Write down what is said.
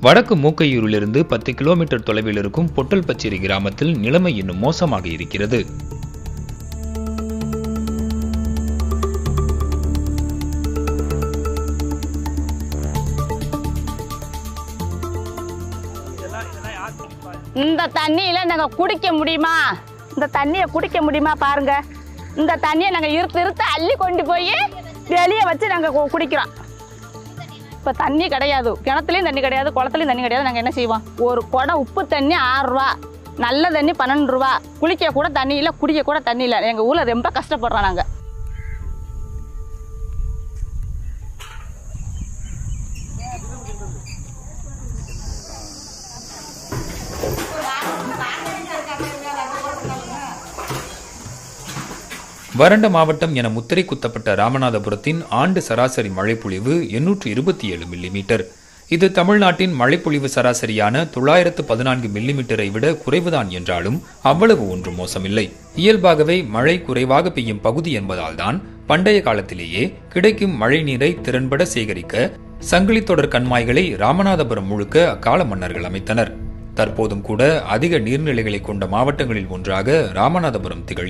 வடக்கு மூக்கையூரிலிருந்து 10 கிலோமீட்டர் தொலைவில் இருக்கும் பொட்டல்பச்சேரி கிராமத்தில் நிலைமை இன்னும் மோசமாக இருக்கிறது. இந்த தண்ணியில நாங்க குடிக்க முடியுமா? இந்த தண்ணியை குடிக்க முடியுமா பாருங்க. இந்த தண்ணியை நாங்க இருத்து அள்ளி கொண்டு போய் வெளியே வச்சு நாங்க குடிக்கிறோம். இப்ப தண்ணி கிடையாது, கிணத்துலயும் தண்ணி கிடையாது, குளத்துலயும் தண்ணி கிடையாது. நாங்க என்ன செய்வோம்? ஒரு குடம் உப்பு தண்ணி 6 ரூபா, நல்ல தண்ணி 12 ரூபா. குளிக்க கூட தண்ணி இல்லை, குடிக்க கூட தண்ணி இல்லை. எங்க ஊர்ல ரொம்ப கஷ்டப்படுறோம் நாங்க. வறண்ட மாவட்டம் என முத்திரை குத்தப்பட்ட ராமநாதபுரத்தின் ஆண்டு சராசரி மழைப்பொழிவு 827 மில்லிமீட்டர். இது தமிழ்நாட்டின் மழைப்பொழிவு சராசரியான 914 மில்லிமீட்டரை விட குறைவுதான் என்றாலும் அவ்வளவு ஒன்றும் மோசமில்லை. இயல்பாகவே மழை குறைவாக பெய்யும் பகுதி என்பதால் தான் பண்டைய காலத்திலேயே கிடைக்கும் மழை நீரை திறன்பட சேகரிக்க சங்கிலி தொடர் கண்மாய்களை ராமநாதபுரம் முழுக்க அக்கால மன்னர்கள் அமைத்தனர். தற்போதும் கூட அதிக நீர்நிலைகளை கொண்ட மாவட்டங்களில் ஒன்றாக ராமநாதபுரம் திகழ்கிறது.